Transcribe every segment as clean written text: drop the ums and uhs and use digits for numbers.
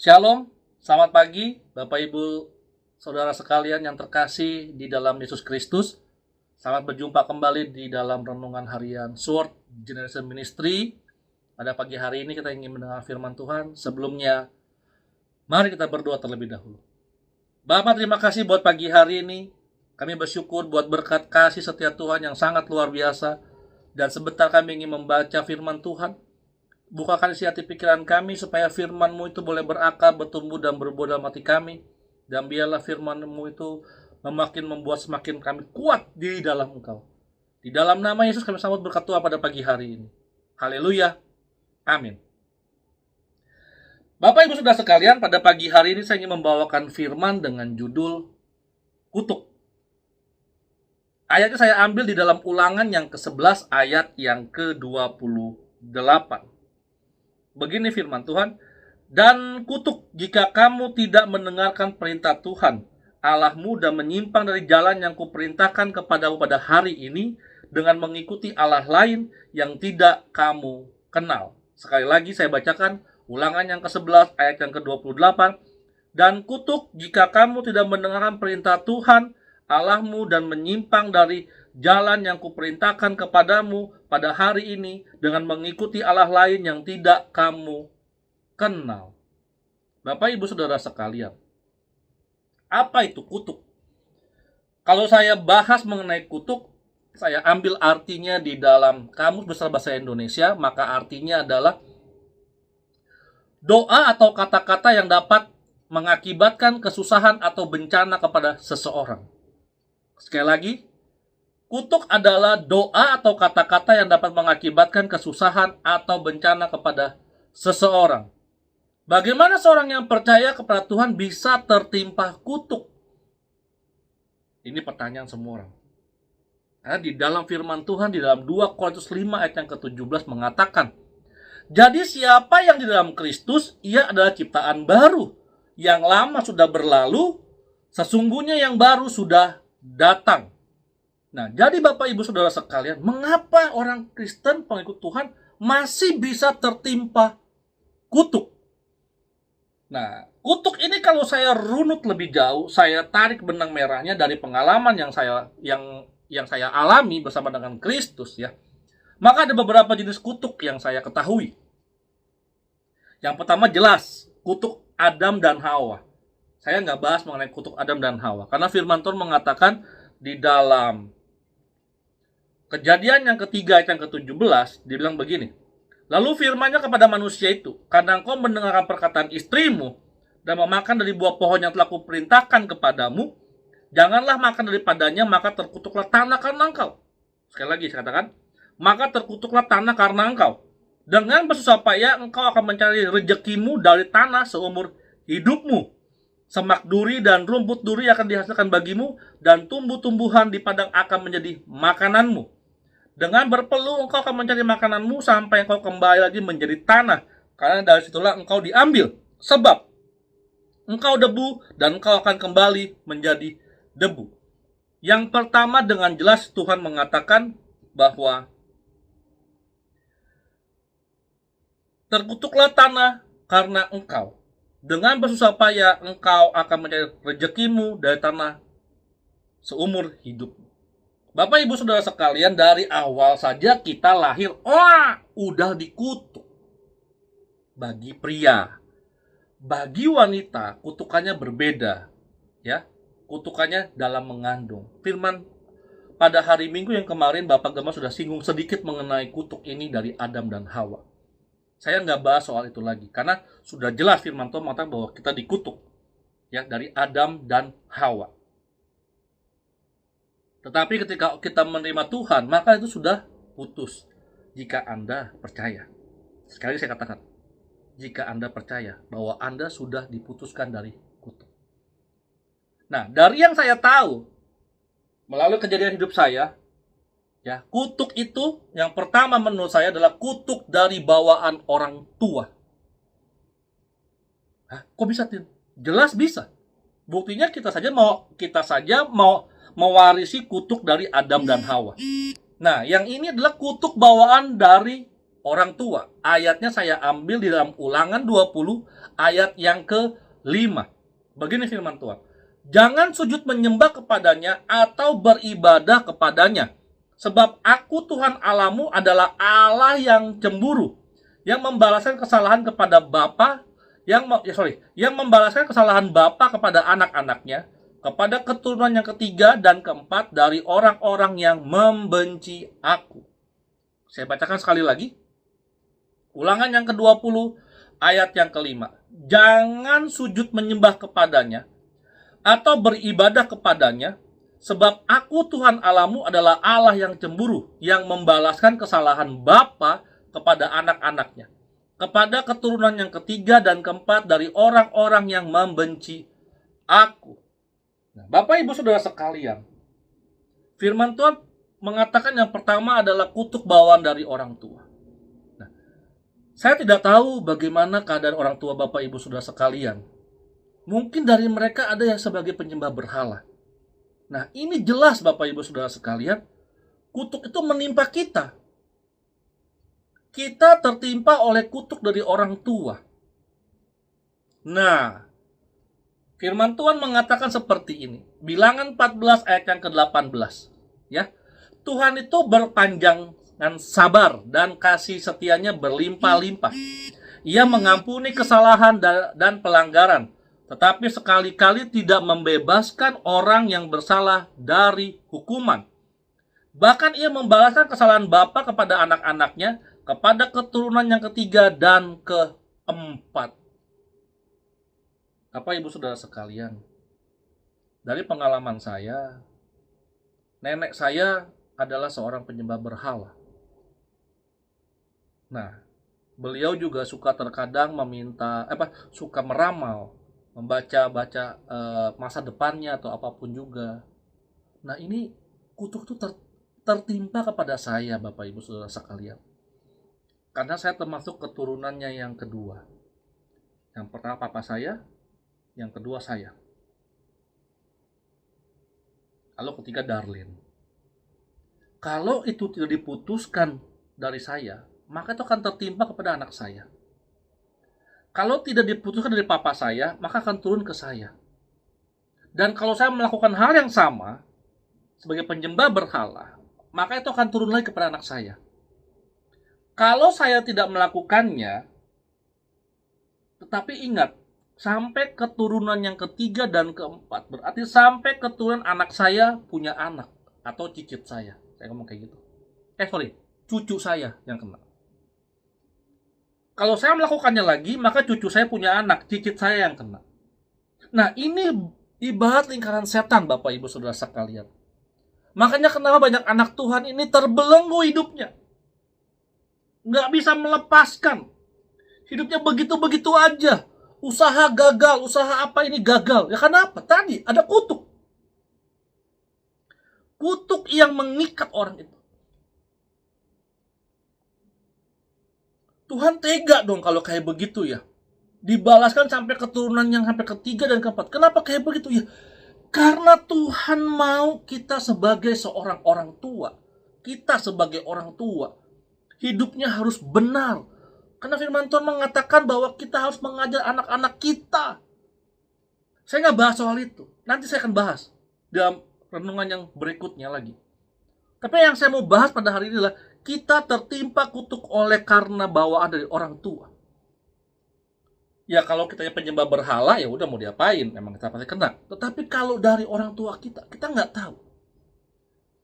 Shalom, selamat pagi Bapak Ibu Saudara sekalian yang terkasih di dalam Yesus Kristus. Selamat berjumpa kembali di dalam renungan harian Sword Generation Ministry. Pada pagi hari ini kita ingin mendengar firman Tuhan. Sebelumnya, mari kita berdoa terlebih dahulu. Bapak, terima kasih buat pagi hari ini. Kami bersyukur buat berkat kasih setia Tuhan yang sangat luar biasa. Dan sebentar kami ingin membaca firman Tuhan. Bukakan isi hati pikiran kami supaya firman-Mu itu boleh berakar, bertumbuh dan berbuah dalam hati kami. Dan biarlah firman-Mu itu membuat semakin kami kuat di dalam Engkau. Di dalam nama Yesus kami sambut berkat Tuhan pada pagi hari ini. Haleluya. Amin. Bapak Ibu Saudara sekalian, pada pagi hari ini saya ingin membawakan firman dengan judul kutuk. Ayatnya saya ambil di dalam Ulangan yang ke-11 ayat yang ke-28. Begini firman Tuhan, dan kutuk jika kamu tidak mendengarkan perintah Tuhan Allahmu dan menyimpang dari jalan yang kuperintahkan kepadamu pada hari ini dengan mengikuti Allah lain yang tidak kamu kenal. Sekali lagi saya bacakan Ulangan yang ke-11 ayat yang ke-28. Dan kutuk jika kamu tidak mendengarkan perintah Tuhan Allahmu dan menyimpang dari jalan yang kuperintahkan kepadamu pada hari ini dengan mengikuti Allah lain yang tidak kamu kenal. Bapak Ibu Saudara sekalian, apa itu kutuk? Kalau saya bahas mengenai kutuk, saya ambil artinya di dalam Kamus Besar Bahasa Indonesia, maka artinya adalah doa atau kata-kata yang dapat mengakibatkan kesusahan atau bencana kepada seseorang. Sekali lagi, kutuk adalah doa atau kata-kata yang dapat mengakibatkan kesusahan atau bencana kepada seseorang. Bagaimana seorang yang percaya kepada Tuhan bisa tertimpa kutuk? Ini pertanyaan semua orang. Karena di dalam firman Tuhan, di dalam 2 Korintus 5 ayat yang ke-17 mengatakan, jadi siapa yang di dalam Kristus, ia adalah ciptaan baru. Yang lama sudah berlalu, sesungguhnya yang baru sudah datang. Nah, jadi Bapak Ibu Saudara sekalian, mengapa orang Kristen pengikut Tuhan masih bisa tertimpa kutuk? Nah, kutuk ini kalau saya runut lebih jauh, saya tarik benang merahnya dari pengalaman yang saya alami bersama dengan Kristus ya. Maka ada beberapa jenis kutuk yang saya ketahui. Yang pertama jelas, kutuk Adam dan Hawa. Saya nggak bahas mengenai kutuk Adam dan Hawa, karena firman Tuhan mengatakan di dalam Kejadian yang ketiga ayat yang ke-17, dibilang begini. Lalu firman-Nya kepada manusia itu, karena engkau mendengarkan perkataan istrimu dan memakan dari buah pohon yang telah kuperintahkan kepadamu, janganlah makan daripadanya, maka terkutuklah tanah karena engkau. Sekali lagi saya katakan, maka terkutuklah tanah karena engkau. Dengan bersusah payah engkau akan mencari rezekimu dari tanah seumur hidupmu. Semak duri dan rumput duri akan dihasilkan bagimu, dan tumbuh-tumbuhan di padang akan menjadi makananmu. Dengan berpeluh engkau akan mencari makananmu sampai engkau kembali lagi menjadi tanah, karena dari situlah engkau diambil. Sebab engkau debu dan engkau akan kembali menjadi debu. Yang pertama, dengan jelas Tuhan mengatakan bahwa terkutuklah tanah karena engkau. Dengan bersusah payah engkau akan mencari rezekimu dari tanah seumur hidupmu. Bapak Ibu Saudara sekalian, dari awal saja kita lahir, udah dikutuk. Bagi pria, bagi wanita, kutukannya berbeda. Ya, kutukannya dalam mengandung. Firman pada hari Minggu yang kemarin, Bapak Gema sudah singgung sedikit mengenai kutuk ini dari Adam dan Hawa. Saya nggak bahas soal itu lagi, karena sudah jelas firman Tuhan mengatakan bahwa kita dikutuk. Ya, dari Adam dan Hawa. Tetapi ketika kita menerima Tuhan, maka itu sudah putus. Jika Anda percaya. Sekali saya katakan, jika Anda percaya bahwa Anda sudah diputuskan dari kutuk. Nah, dari yang saya tahu, melalui kejadian hidup saya, ya, kutuk itu yang pertama menurut saya adalah kutuk dari bawaan orang tua. Kok bisa? Jelas bisa. Buktinya kita saja mau mewarisi kutuk dari Adam dan Hawa. Nah, yang ini adalah kutuk bawaan dari orang tua. Ayatnya saya ambil di dalam Ulangan 20 ayat yang ke-5. Begini firman Tuhan. Jangan sujud menyembah kepadanya atau beribadah kepadanya. Sebab aku Tuhan Allahmu adalah Allah yang cemburu, yang membalaskan kesalahan kepada bapa, yang membalaskan kesalahan bapa kepada anak-anaknya, kepada keturunan yang ketiga dan keempat dari orang-orang yang membenci aku. Saya bacakan sekali lagi. Ulangan yang ke-20 ayat yang ke-5. Jangan sujud menyembah kepadanya atau beribadah kepadanya, sebab aku Tuhan Allahmu adalah Allah yang cemburu, yang membalaskan kesalahan bapa kepada anak-anaknya, kepada keturunan yang ketiga dan keempat dari orang-orang yang membenci aku. Nah, Bapak Ibu Saudara sekalian, firman Tuhan mengatakan yang pertama adalah kutuk bawaan dari orang tua. Nah, saya tidak tahu bagaimana keadaan orang tua Bapak Ibu Saudara sekalian. Mungkin dari mereka ada yang sebagai penyembah berhala. Nah, ini jelas Bapak Ibu Saudara sekalian, kutuk itu menimpa kita. Kita tertimpa oleh kutuk dari orang tua. Nah, firman Tuhan mengatakan seperti ini. Bilangan 14 ayat yang ke-18. Ya. Tuhan itu berpanjangan sabar dan kasih setianya berlimpah-limpah. Ia mengampuni kesalahan dan pelanggaran, tetapi sekali-kali tidak membebaskan orang yang bersalah dari hukuman. Bahkan ia membalaskan kesalahan bapa kepada anak-anaknya, kepada keturunan yang ketiga dan keempat. Apa Ibu Saudara sekalian, dari pengalaman saya, nenek saya adalah seorang penyembah berhala. Nah, beliau juga suka terkadang suka meramal, membaca masa depannya atau apapun juga. Nah, ini kutuk itu tertimpa kepada saya, Bapak Ibu Saudara sekalian. Karena saya termasuk keturunannya yang kedua. Yang pertama papa saya, yang kedua saya. Lalu ketiga Darlene. Kalau itu tidak diputuskan dari saya, maka itu akan tertimpa kepada anak saya. Kalau tidak diputuskan dari papa saya, maka akan turun ke saya. Dan kalau saya melakukan hal yang sama sebagai penyembah berhala, maka itu akan turun lagi kepada anak saya. Kalau saya tidak melakukannya, tetapi ingat, sampai keturunan yang ketiga dan keempat, berarti sampai keturunan anak saya punya anak atau cicit saya. Saya ngomong kayak gitu. Cucu saya yang kena. Kalau saya melakukannya lagi, maka cucu saya punya anak, cicit saya yang kena. Nah, ini ibarat lingkaran setan, Bapak Ibu Saudara sekalian. Makanya kenapa banyak anak Tuhan ini terbelenggu hidupnya. Nggak bisa melepaskan. Hidupnya begitu-begitu aja. Usaha gagal, usaha apa ini gagal. Ya kenapa? Tadi ada kutuk. Kutuk yang mengikat orang itu. Tuhan tega dong kalau kayak begitu ya. Dibalaskan sampai keturunan yang sampai ketiga dan keempat. Kenapa kayak begitu ya? Karena Tuhan mau kita sebagai seorang orang tua. Kita sebagai orang tua. Hidupnya harus benar. Karena firman Tuhan mengatakan bahwa kita harus mengajar anak-anak kita. Saya nggak bahas soal itu. Nanti saya akan bahas dalam renungan yang berikutnya lagi. Tapi yang saya mau bahas pada hari ini adalah kita tertimpa kutuk oleh karena bawaan dari orang tua. Ya kalau kita penyembah berhala, ya udah mau diapain, memang kita pasti kena. Tetapi kalau dari orang tua kita nggak tahu.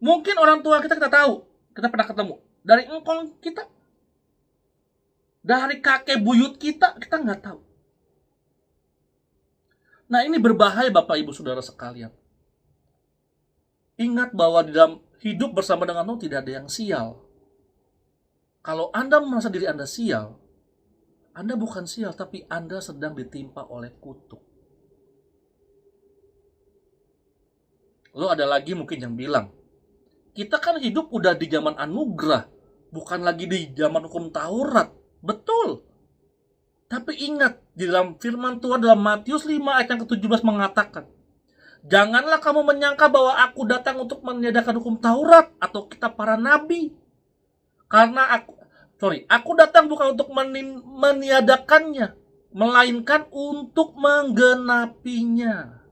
Mungkin orang tua kita tahu, kita pernah ketemu. Dari engkong kita, dari kakek buyut kita nggak tahu. Nah, ini berbahaya Bapak Ibu Saudara sekalian. Ingat bahwa di dalam hidup bersama dengan Tuhan tidak ada yang sial. Kalau Anda merasa diri Anda sial, Anda bukan sial, tapi Anda sedang ditimpa oleh kutuk. Lalu ada lagi mungkin yang bilang, kita kan hidup udah di zaman anugerah, bukan lagi di zaman hukum Taurat. Betul. Tapi ingat, di dalam firman Tuhan dalam Matius 5 ayat yang ke-17 mengatakan, janganlah kamu menyangka bahwa aku datang untuk meniadakan hukum Taurat atau kitab para nabi. Karena Aku datang bukan untuk meniadakannya, melainkan untuk menggenapinya.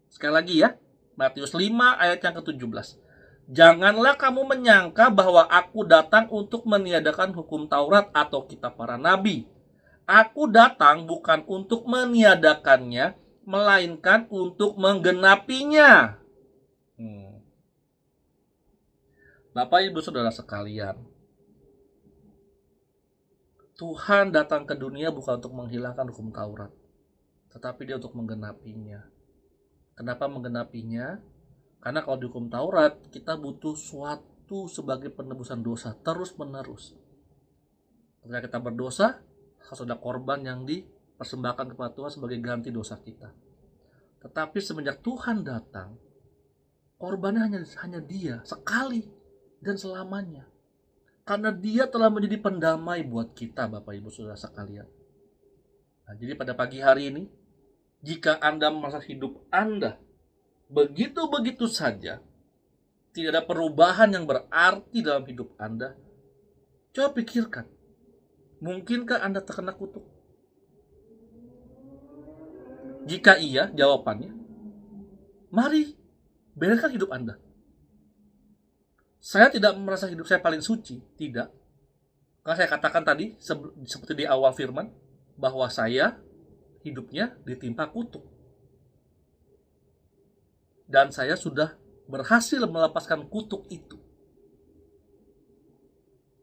Sekali lagi ya, Matius 5 ayat yang ke-17. Janganlah kamu menyangka bahwa aku datang untuk meniadakan hukum Taurat atau kitab para nabi. Aku datang bukan untuk meniadakannya, melainkan untuk menggenapinya. Bapak Ibu Saudara sekalian, Tuhan datang ke dunia bukan untuk menghilangkan hukum Taurat, tetapi dia untuk menggenapinya. Kenapa menggenapinya? Karena kalau di hukum Taurat, kita butuh suatu sebagai penebusan dosa terus-menerus. Ketika kita berdosa, harus ada korban yang dipersembahkan kepada Tuhan sebagai ganti dosa kita. Tetapi semenjak Tuhan datang, korbannya hanya dia, sekali dan selamanya. Karena dia telah menjadi pendamai buat kita, Bapak Ibu Saudara sekalian. Nah, jadi pada pagi hari ini, jika Anda merasa hidup Anda begitu-begitu saja, tidak ada perubahan yang berarti dalam hidup Anda, coba pikirkan, mungkinkah Anda terkena kutuk? Jika iya, jawabannya, mari bereskan hidup Anda. Saya tidak merasa hidup saya paling suci, tidak. Karena saya katakan tadi, seperti di awal firman, bahwa saya hidupnya ditimpa kutuk. Dan saya sudah berhasil melepaskan kutuk itu.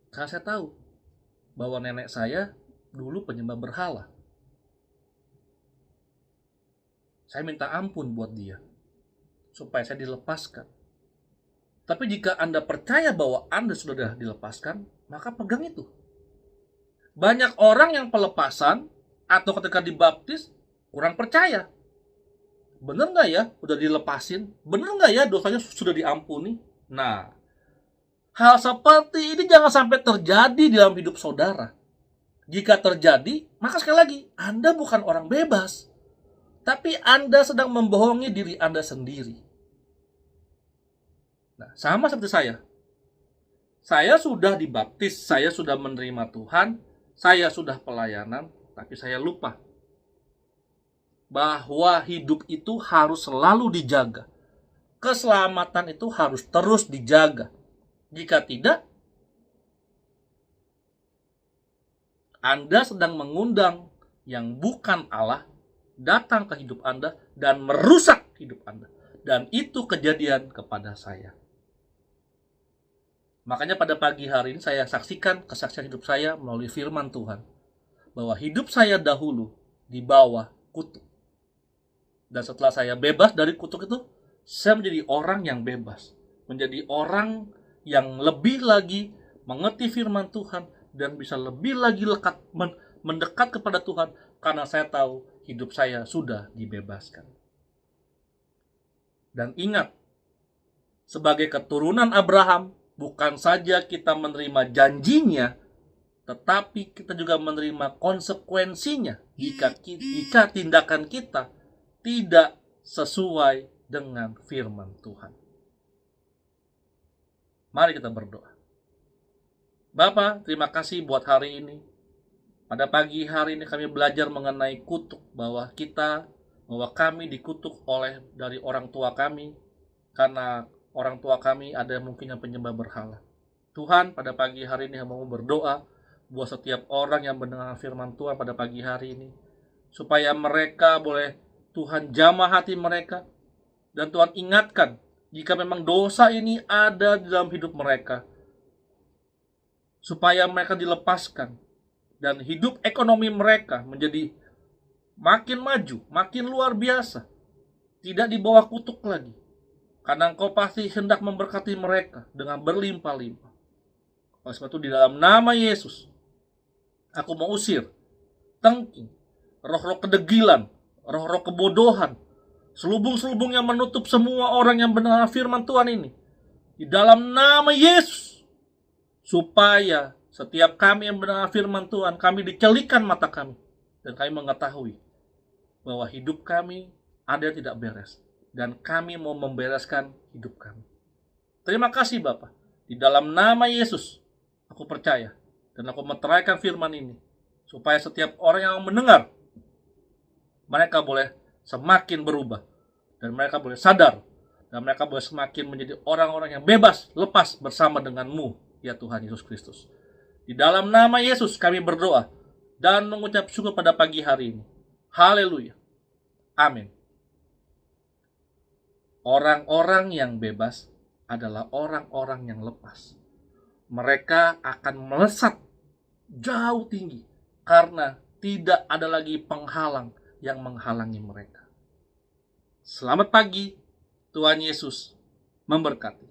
Karena saya tahu bahwa nenek saya dulu penyembah berhala. Saya minta ampun buat dia, supaya saya dilepaskan. Tapi jika Anda percaya bahwa Anda sudah dilepaskan, maka pegang itu. Banyak orang yang pelepasan atau ketika dibaptis kurang percaya. Bener gak ya udah dilepasin? Bener gak ya dosanya sudah diampuni? Nah, hal seperti ini jangan sampai terjadi dalam hidup saudara. Jika terjadi, maka sekali lagi, Anda bukan orang bebas. Tapi Anda sedang membohongi diri Anda sendiri. Nah, sama seperti saya. Saya sudah dibaptis, saya sudah menerima Tuhan, saya sudah pelayanan, tapi saya lupa bahwa hidup itu harus selalu dijaga. Keselamatan itu harus terus dijaga. Jika tidak, Anda sedang mengundang yang bukan Allah datang ke hidup Anda dan merusak hidup Anda. Dan itu kejadian kepada saya. Makanya pada pagi hari ini saya saksikan kesaksian hidup saya melalui firman Tuhan. Bahwa hidup saya dahulu di bawah kutuk. Dan setelah saya bebas dari kutuk itu, saya menjadi orang yang bebas. Menjadi orang yang lebih lagi mengerti firman Tuhan dan bisa lebih lagi mendekat kepada Tuhan karena saya tahu hidup saya sudah dibebaskan. Dan ingat, sebagai keturunan Abraham, bukan saja kita menerima janjinya, tetapi kita juga menerima konsekuensinya jika tindakan kita tidak sesuai dengan firman Tuhan. Mari kita berdoa. Bapa, terima kasih buat hari ini. Pada pagi hari ini kami belajar mengenai kutuk, bahwa kami dikutuk dari orang tua kami, karena orang tua kami ada mungkin yang penyembah berhala. Tuhan, pada pagi hari ini mau berdoa buat setiap orang yang mendengar firman Tuhan pada pagi hari ini, supaya mereka boleh Tuhan jamah hati mereka, dan Tuhan ingatkan jika memang dosa ini ada di dalam hidup mereka, supaya mereka dilepaskan dan hidup ekonomi mereka menjadi makin maju, makin luar biasa, tidak di bawah kutuk lagi, karena Engkau pasti hendak memberkati mereka dengan berlimpah-limpah. Oleh sebab itu di dalam nama Yesus, aku mau usir tengking, roh-roh kedegilan, roh-roh kebodohan, selubung-selubung yang menutup semua orang yang mendengar firman Tuhan ini, di dalam nama Yesus, supaya setiap kami yang mendengar firman Tuhan, kami dicelikan mata kami, dan kami mengetahui bahwa hidup kami ada yang tidak beres, dan kami mau membereskan hidup kami. Terima kasih Bapa. Di dalam nama Yesus, aku percaya Dan aku meteraikan firman ini, supaya setiap orang yang mendengar, mereka boleh semakin berubah, dan mereka boleh sadar, dan mereka boleh semakin menjadi orang-orang yang bebas, lepas bersama denganmu, ya Tuhan Yesus Kristus. Di dalam nama Yesus kami berdoa, dan mengucap syukur pada pagi hari ini. Haleluya. Amin. Orang-orang yang bebas adalah orang-orang yang lepas. Mereka akan melesat jauh tinggi karena tidak ada lagi penghalang yang menghalangi mereka. Selamat pagi, Tuhan Yesus memberkati.